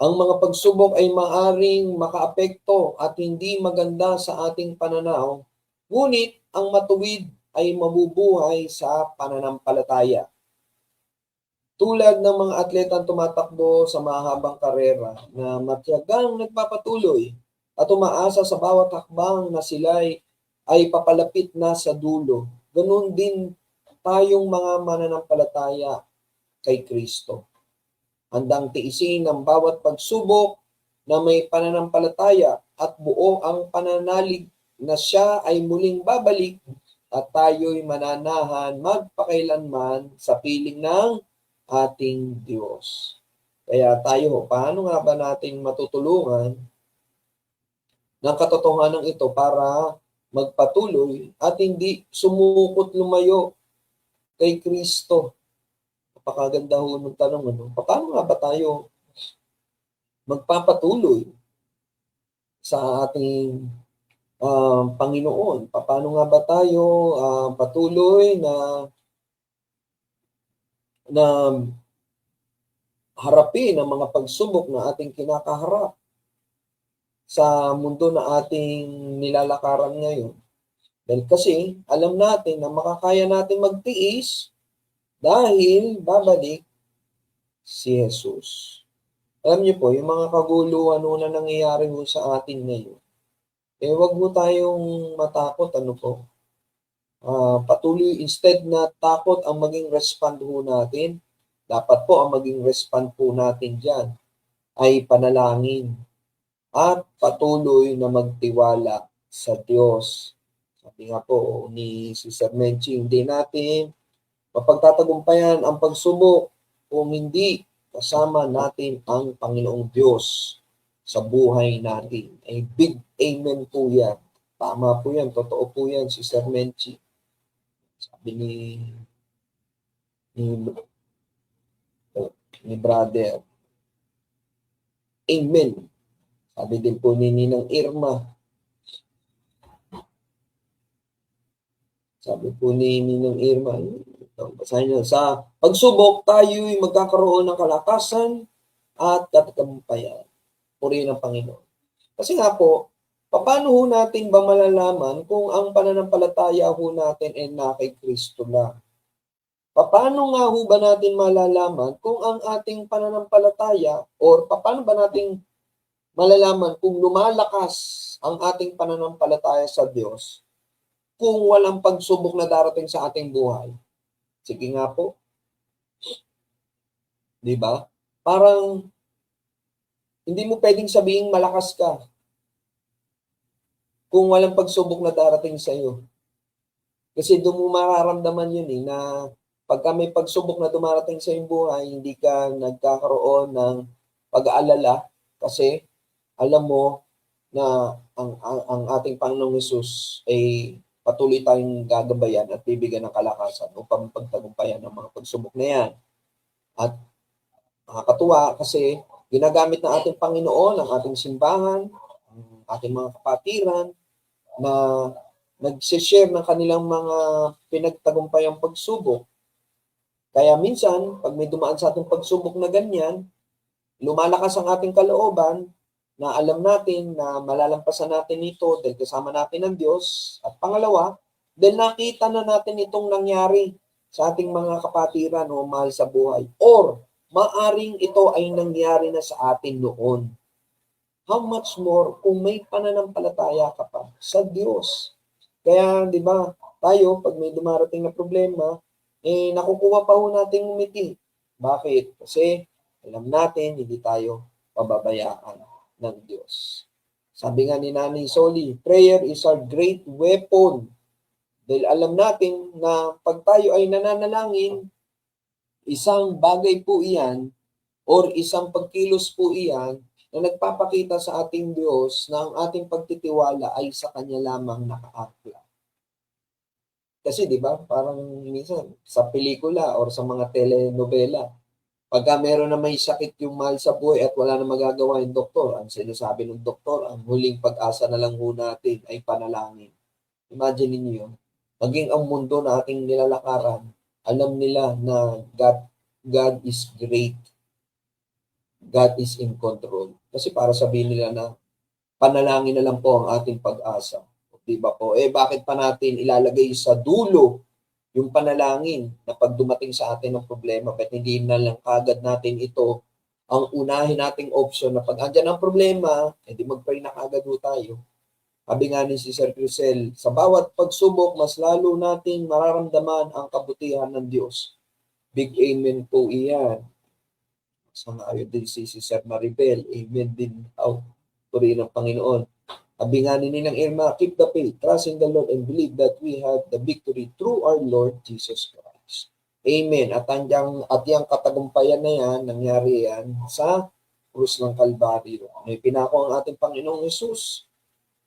Ang mga pagsubok ay maaring makaapekto at hindi maganda sa ating pananaw, ngunit ang matuwid ay mabubuhay sa pananampalataya. Tulad ng mga atletang tumatakbo sa mahabang karera na matiyagang nagpapatuloy at umaasa sa bawat hakbang na sila'y ay papalapit na sa dulo. Ganun din tayong mga mananampalataya kay Kristo. Handang tiisin ang bawat pagsubok na may pananampalataya at buo ang pananalig na siya ay muling babalik at tayo'y mananahan magpakailanman sa piling ng ating Diyos. Kaya tayo, paano nga ba natin matutulungan ng katotohanan ito para magpatuloy at hindi sumukot lumayo kay Kristo? Napakaganda ho ng tanong, ano? Paano nga ba tayo magpapatuloy sa ating Panginoon? Paano nga ba tayo patuloy na harapin ang mga pagsubok na ating kinakaharap sa mundo na ating nilalakaran ngayon? Dahil kasi alam natin na makakaya natin magtiis dahil babalik si Jesus. Alam niyo po, yung mga kaguluhan na nangyayari ho sa atin ngayon, wag mo tayong matakot, ano po. Patuloy, instead na takot ang maging respond ho natin, dapat po ang maging respond po natin dyan ay panalangin at patuloy na magtiwala sa Diyos. Sabi nga po ni Sister Menchi, hindi natin mapagtatagumpayan ang pagsubok kung hindi kasama natin ang Panginoong Diyos sa buhay natin. Ay big amen po yan. Tama po yan. Totoo po yan, Sister Menchi. Sabi ni brother. Amen. Sabi din po ni Ninang Irma. Sabi po ni Ninang Irma, basahin niyo, sa pagsubok tayo'y magkakaroon ng kalakasan at katagumpayan. Purihin ng Panginoon. Kasi nga po, paano ho natin ba malalaman kung ang pananampalataya ho natin ay na kay Kristo lang? Paano nga ho ba natin malalaman kung ang ating pananampalataya or paano ba natin malalaman kung lumalakas ang ating pananampalataya sa Diyos kung walang pagsubok na darating sa ating buhay? Sige nga po. 'Di ba? Parang Hindi mo pwedeng sabihin malakas ka kung walang pagsubok na darating sa iyo. Kasi doon mo mararamdaman yun na pagka may pagsubok na dumarating sa iyong buhay, hindi ka nagkakaroon ng pag-aalala kasi alam mo na ang ating Panginoong Hesus ay patuloy tayong gagabayan at bibigyan ng kalakasan upang pagtagumpayan ng mga pagsubok na yan. At nakakatuwa kasi ginagamit ng ating Panginoon, ang ating simbahan, ang ating mga kapatiran na nag-share ng kanilang mga pinagtagumpayang pagsubok. Kaya minsan, pag may dumaan sa ating pagsubok na ganyan, lumalakas ang ating kalooban na alam natin na malalampasan natin ito dahil kasama natin ang Diyos. At pangalawa, dahil nakita na natin itong nangyari sa ating mga kapatiran o mahal sa buhay. Or, maaring ito ay nangyari na sa atin noon. How much more kung may pananampalataya ka pa sa Diyos? Kaya, di ba, tayo, pag may dumarating na problema, nakukuha pa ho nating umiti. Bakit? Kasi alam natin, hindi tayo pababayaan ng Diyos. Sabi nga ni Nanay Soli, prayer is our great weapon. Dahil alam natin na pag tayo ay nananalangin, isang bagay po iyan or isang pagkilos po iyan na nagpapakita sa ating Diyos na ang ating pagtitiwala ay sa Kanya lamang nakaakla. Kasi di ba, parang minsan sa pelikula or sa mga telenovela, pagka meron na may sakit yung mahal sa buhay at wala na magagawa yung doktor, ang sinasabi ng doktor, ang huling pag-asa na lang ho natin ay panalangin. Imagine niyo yun. Maging ang mundo na ating nilalakaran, alam nila na God is great. God is in control. Kasi para sabihin nila na panalangin na lang po ang ating pag-asa. Di ba po? Bakit pa natin ilalagay sa dulo yung panalangin na pag dumating sa atin ng problema, ba't hindi na lang kagad natin ito ang unahin nating option na pag andyan ang problema, edi mag-pray na kagad ho tayo. Sabi nga ni si Sir Crisel, sa bawat pagsubok, mas lalo nating mararamdaman ang kabutihan ng Diyos. Big amen po iyan. Sangayon din si Sir Maribel, amen din daw. Purihin ng Panginoon. Sabi nga ni Ninang Irma, keep the faith, trust in the Lord, and believe that we have the victory through our Lord Jesus Christ. Amen. At yung katagumpayan na yan, nangyari yan sa krus ng Kalbaryo. May pinako ang ating Panginoong Hesus.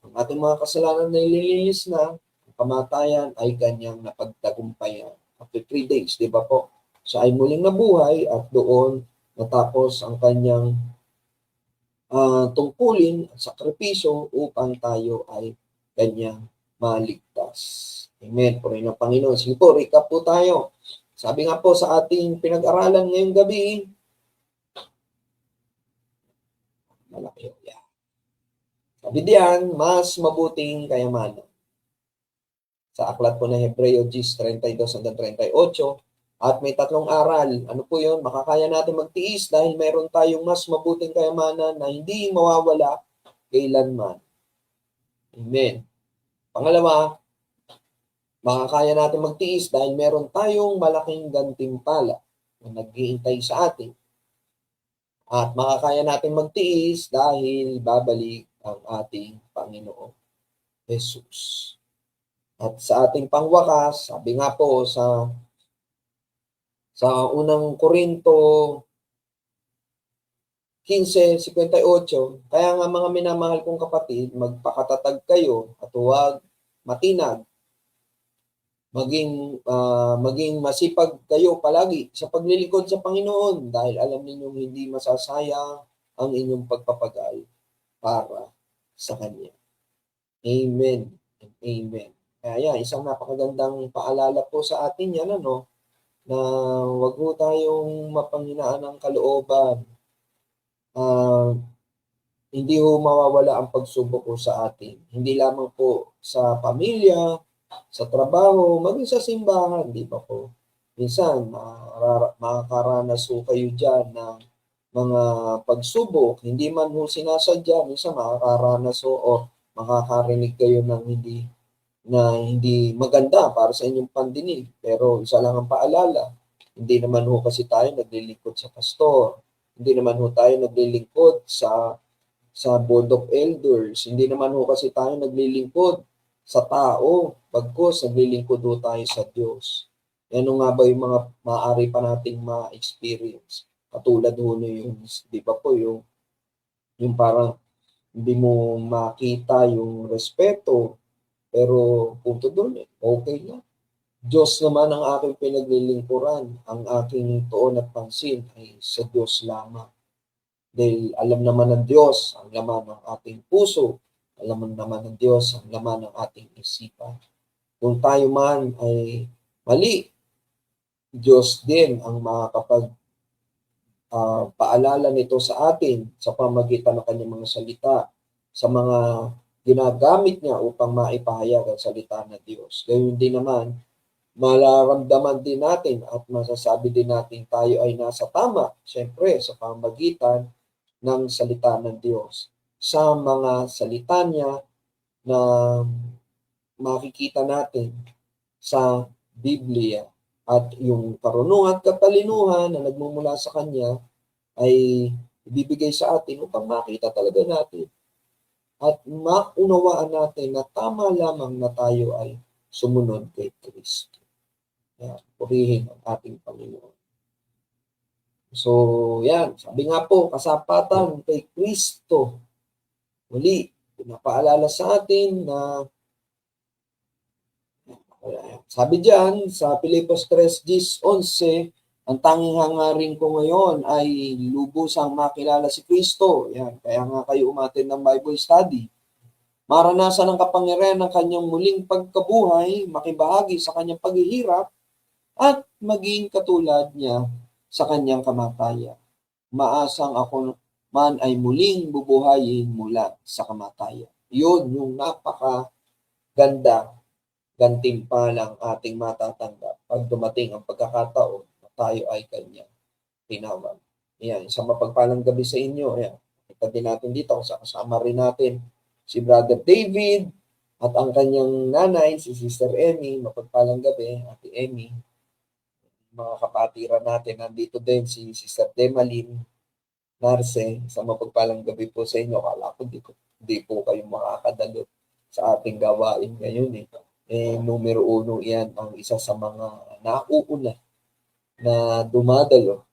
Ang ating mga kasalanan na ililinis na, ang kamatayan ay kanyang napagtagumpayan. After 3 days, di ba po? Siya ay muling nabuhay at doon natapos ang kanyang tungkulin at sakripisyo upang tayo ay kanyang maligtas. Amen. Purihin ng Panginoon. Sige po, recap po tayo. Sabi nga po sa ating pinag-aralan ngayong gabi, malaki yan. Sabi diyan, mas mabuting kayamanan. Sa aklat po ng Hebreo 10:32-38, at may 3 aral. Ano po yun? Makakaya natin magtiis dahil meron tayong mas mabuting kayamanan na hindi mawawala kailanman. Amen. Pangalawa, makakaya natin magtiis dahil meron tayong malaking gantimpala na nag-iintay sa atin. At makakaya natin magtiis dahil babalik ang ating Panginoong Jesus. At sa ating pangwakas, sabi nga po sa unang Korinto 15:58, kaya nga mga minamahal kong kapatid, magpakatatag kayo at huwag matinag. Maging masipag kayo palagi sa paglilingkod sa Panginoon dahil alam ninyong hindi masasayang ang inyong pagpapagal para sa Kanya. Amen and amen. Kaya isang napakagandang paalala po sa atin yan, na wag mo tayong mapanghinaan ng kalooban. Hindi ho mawawala ang pagsubok ko sa atin. Hindi lamang po sa pamilya, sa trabaho, maging sa simbahan, di ba po? Minsan, makakaranas ho kayo dyan ng mga pagsubok, hindi man ho sinasadya, minsan makakaranas ho o makakarinig kayo ng hindi maganda para sa inyong pandinig. Pero isa lang ang paalala, hindi naman ho kasi tayo naglilingkod sa pastor. Hindi naman ho tayo naglilingkod sa board of elders. Hindi naman ho kasi tayo naglilingkod sa tao. Bagkus, naglilingkod ho tayo sa Diyos. Ano nga ba yung mga maaari pa nating ma-experience? Katulad ho na yung, di ba po, yung parang hindi mo makita yung respeto, pero punto doon okay na. Diyos naman ang aking pinaglilingkuran. Ang aking tuon at pansin ay sa Diyos lamang. Dahil alam naman ng Diyos ang laman ng ating puso. Alam naman ng Diyos ang laman ng ating isipan. Kung tayo man ay mali, Diyos din ang makakapag paalala nito sa atin sa pamagitan ng kanyang mga salita, sa mga ginagamit niya upang maipahayag ang salita ng Diyos. Gayun din naman, malaramdaman din natin at masasabi din natin tayo ay nasa tama, siyempre sa pamagitan ng salita ng Diyos. Sa mga salita niya na makikita natin sa Biblia at yung karunungan at katalinuhan na nagmumula sa Kanya ay ibibigay sa atin upang makita talaga natin at maunawaan natin na tama lamang na tayo ay sumunod kay Kristo. Purihin ang ating Panginoon. So, yan. Sabi nga po, kasapatan kay Kristo. Muli, pinapaalala sa atin na sabi diyan sa Filipos 3:10-11, ang tanging hangarin ko ngayon ay lubusang makilala si Kristo. Yan. Kaya nga kayo umattend ng Bible study. Maranasan ang kapangyarihan ng kanyang muling pagkabuhay, makibahagi sa kanyang paghihirap, at maging katulad niya sa kanyang kamatayan. Maasang ako man ay muling bubuhayin mula sa kamatayan. Yun yung napakaganda gantimpalang ating matatanggap pag dumating ang pagkakataon na tayo ay kanyang tinawag. Yan, isang mapagpalang gabi sa inyo. Yan, kita din natin dito, kasama rin natin si Brother David at ang kanyang nanay, si Sister Emmy. Mapagpalang gabi, Ate Emmy. Mga kapatiran natin, nandito din si Sister Demalyn Narce. Sa mapagpalang gabi po sa inyo. Kala ko di po kayo makakadalo sa ating gawain ngayon. Numero 1 yan ang isa sa mga nauuna na dumadalo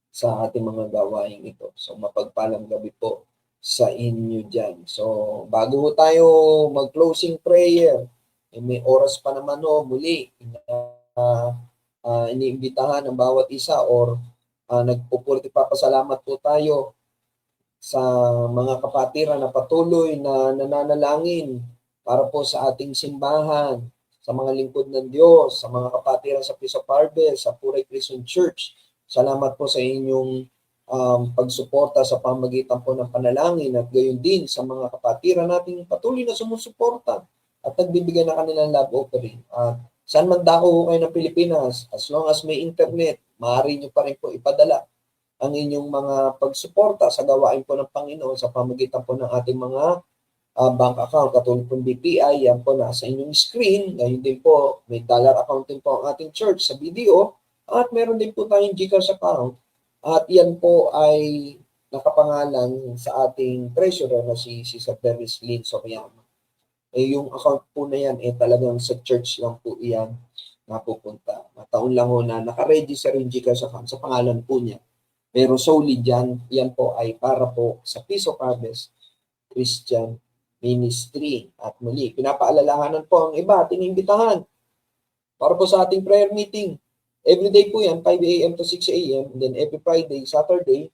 sa ating mga gawain ito. So mapagpalang gabi po sa inyo dyan. So bago tayo mag-closing prayer, may oras pa naman muli iniimbitahan ng bawat isa or papasalamat po tayo sa mga kapatiran na patuloy na nananalangin para po sa ating simbahan, sa mga lingkod ng Diyos, sa mga kapatiran sa Peace of Harvest, sa Puray Christian Church. Salamat po sa inyong pagsuporta sa pamagitan po ng panalangin at gayon din sa mga kapatiran nating patuloy na sumusuporta at nagbibigay ng kanilang love offering. At saan man dako kayo ng Pilipinas, as long as may internet, maaari nyo pa rin po ipadala ang inyong mga pagsuporta sa gawain po ng Panginoon sa pamagitan po ng ating mga bank account. Katulad po ng BPI, yan po nasa inyong screen. Ngayon din po, may dollar account din po ang ating church sa video. At meron din po tayong GCash account. At yan po ay nakapangalan sa ating treasurer na si Sister Beris Lynn Soriano. Yung account po na yan, talagang sa church lang po iyan napupunta. Taon lang na nakaregister yung GCash account sa pangalan po niya. Pero solely dyan, yan po ay para po sa Peace of Harvest Christian Ministry. At muli, pinapaalalahanan po ang iba, tinimbitahan para po sa ating prayer meeting. Everyday po yan, 5 a.m. to 6 a.m. And then every Friday, Saturday,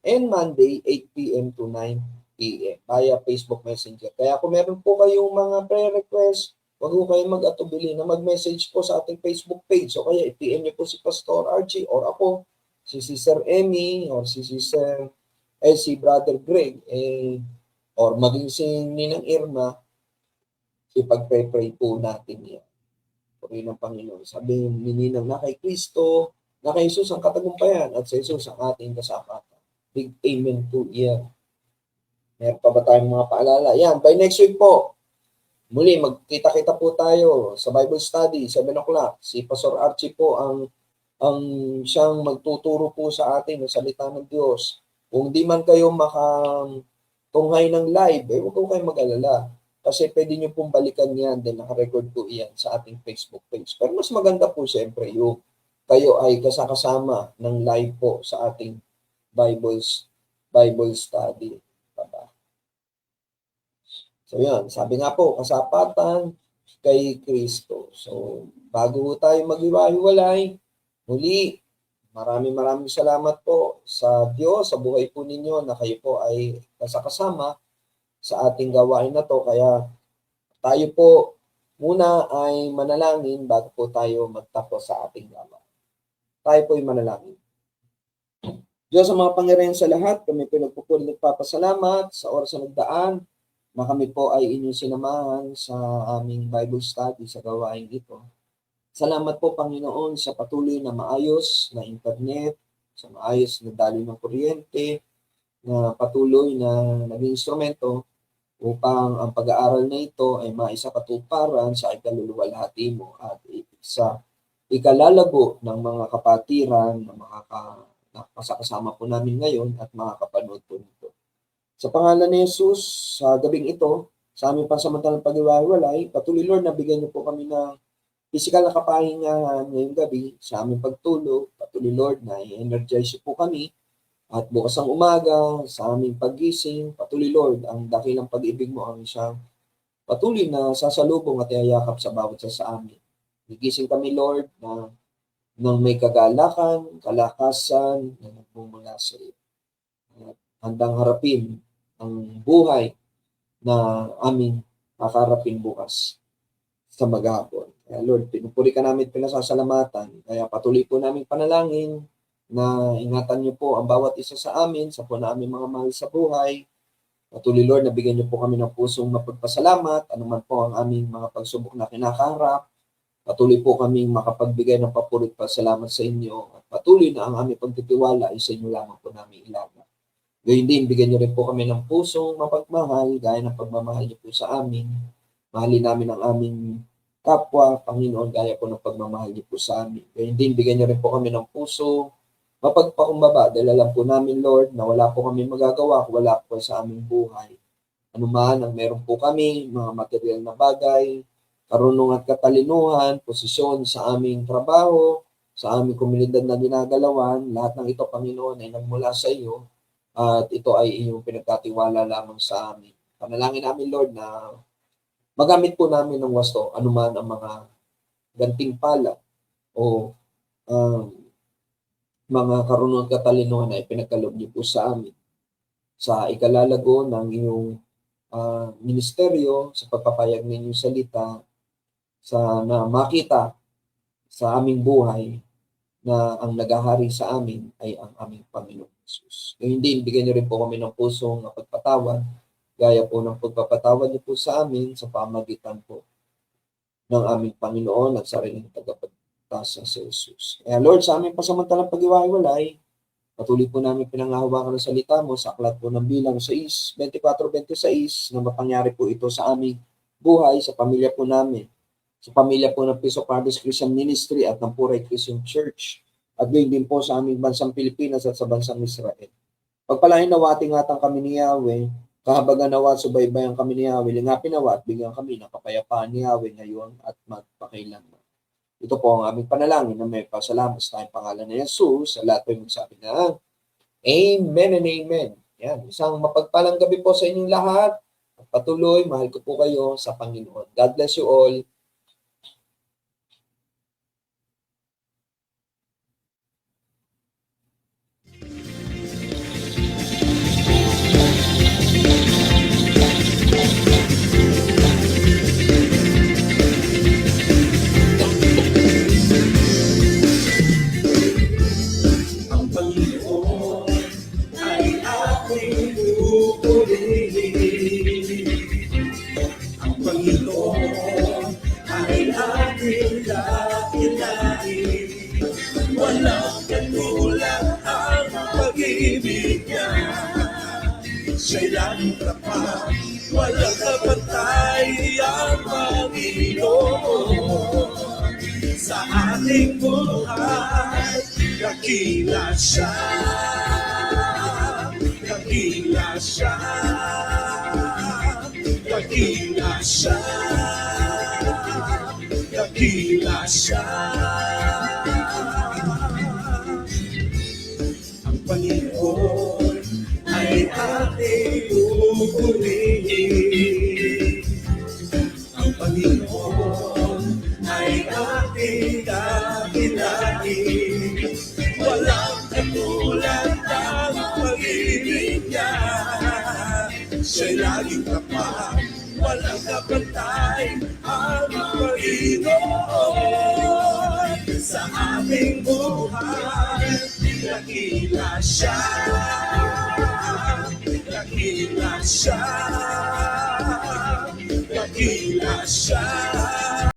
and Monday, 8 p.m. to 9 p.m. via Facebook Messenger. Kaya kung meron po kayong mga prayer request, huwag po kayong mag-atubili na mag-message po sa ating Facebook page. So kaya i-PM niyo po si Pastor Archie or ako, si Sister Emmy, or si Brother Greg, or maging si Ninang Irma, ipag-pray po natin yan. Puri ng Panginoon. Sabi ni Ninang na kay Kristo, na kay Jesus ang katagumpayan, at sa Jesus ang ating kasapatan. Big amen po yan. Meron pa ba tayong mga paalala? Yan, by next week po, muli, magkita-kita po tayo sa Bible study, 7 o'clock. Si Pastor Archie po ang ang siyang magtuturo po sa atin ng salita ng Diyos. Kung di man kayo makatunghay ng live, huwag ko kayong mag-alala. Kasi pwede nyo pong balikan yan, then naka-record po iyan sa ating Facebook page. Pero mas maganda po siyempre yung kayo ay kasama ng live po sa ating Bible study. Diba? So yan, sabi nga po, kasapatan kay Kristo. So bago tayo mag-iwahiwalay, muli, maraming salamat po sa Diyos, sa buhay po ninyo na kayo po ay kasama sa ating gawain na to. Kaya tayo po muna ay manalangin bago po tayo magtapos sa ating gawain. Tayo po ay manalangin. Diyos sa mga Panginoon sa lahat, kami po nagpupuli nagpapasalamat sa oras na nagdaan na kami po ay inyong sinamahan sa aming Bible study sa gawain ito. Salamat po, Panginoon, sa patuloy na maayos na internet, sa maayos na daloy ng kuryente, na patuloy na naging instrumento upang ang pag-aaral na ito ay maisakatuparan sa ikaluluwalhati mo at sa ikalalago ng mga kapatiran na makakasama po namin ngayon at makakapanood po nito. Sa pangalan ni Jesus, sa gabing ito, sa aming pansamantalang pag-iwahiwalay, patuloy Lord na bigyan niyo po kami ng physical na kapahingahan ngayong gabi sa aming pagtulog. Patuloy Lord na i-energize po kami. At bukas ang umaga, sa aming paggising, patuloy Lord, ang dakilang pag-ibig mo ang siyang patuloy na sasalubong at iyayakap sa bawat isa sa amin. Gigising kami Lord na nang may kagalakan, kalakasan na nagmumula sa iyo. At handang harapin ang buhay na aming kakarapin bukas sa maghapon. Kaya Lord, pinupuri ka namin, pinasasalamatan. Kaya patuloy po namin panalangin na ingatan niyo po ang bawat isa sa amin, sa po na aming mga mahal sa buhay. Patuloy Lord, nabigyan niyo po kami ng pusong mapagpasalamat, anuman po ang aming mga pagsubok na kinakaharap. Patuloy po kaming makapagbigay ng papurit pasalamat sa inyo. At patuloy na ang aming pagtitiwala ay sa inyo lamang po namin ilaga. Gayun din, bigyan niyo rin po kami ng pusong mapagmahal, gaya ng pagmamahal niyo po sa amin. Mahalin namin ang aming kapwa, Panginoon, gaya po ng pagmamahal niyo po sa amin. Gayun din, bigyan niyo rin po kami ng puso mapagpakumbaba, dahil alam po namin, Lord, na wala po kami magagawa kung wala po sa aming buhay. Ano man ang meron po kami, mga material na bagay, karunungan at katalinuhan, posisyon sa aming trabaho, sa aming komunidad na ginagalawan, lahat ng ito, Panginoon, ay nagmula sa iyo at ito ay iyong pinagkatiwala lamang sa amin. Panalangin namin, Lord, na magamit po namin ng wasto, anuman ang mga gantimpala o mga karunungan at katalinuhan na ipinagkaloob niyo po sa amin sa ikalalago ng iyong ministeryo, sa pagpapayag ninyong salita, sa na makita sa aming buhay na ang naghahari sa amin ay ang aming Panginoon Jesus. Ngayon din, bigyan niyo rin po kami ng pusong pagpatawad, gaya po ng pagpapatawad niyo po sa amin sa pamagitan po ng aming Panginoon at sariling tagapagligtas sa Jesus. Kaya Lord, sa aming pasamantalang pag-iwahiwalay, patuloy po namin pinanghahawakan ng salita mo sa aklat po ng bilang 6, 24-26 na mapangyari po ito sa aming buhay, sa pamilya po namin, sa pamilya po ng Peace of Harvest Christian Ministry at ng Puray Christian Church, at gayon din po sa aming bansang Pilipinas at sa bansang Israel. Pagpalain nawa ating hatang kami ni Yahweh, kahabagan nawa at subaybayan kami ni Yahweh, lingapin nawa at bigyan kami ng kapayapaan ni Yahweh ngayon at magpakailanman. Ito po ang aming panalangin na may pasalamat sa tayong pangalan ni Jesus. Sa lahat po yung magsabi na Amen and Amen. Yan, isang mapagpalang gabi po sa inyong lahat. At patuloy, mahal ko po kayo sa Panginoon. God bless you all. Walang katulad ang pag-ibig niya. Siya'y laging tapat, walang kapantay ang Panginoon sa ating buhay. dakila siya, dakila siya, dakila siya, dakila siya. Ang Panginoon ay ating pupurihin. Ang Panginoon ay ating dakilain. Walang katulad ng pag-ibig niya. Siya'y laging tapat, walang kapantay ang Panginoon sa aming buhay. Dakila siya, dakila siya, dakila siya.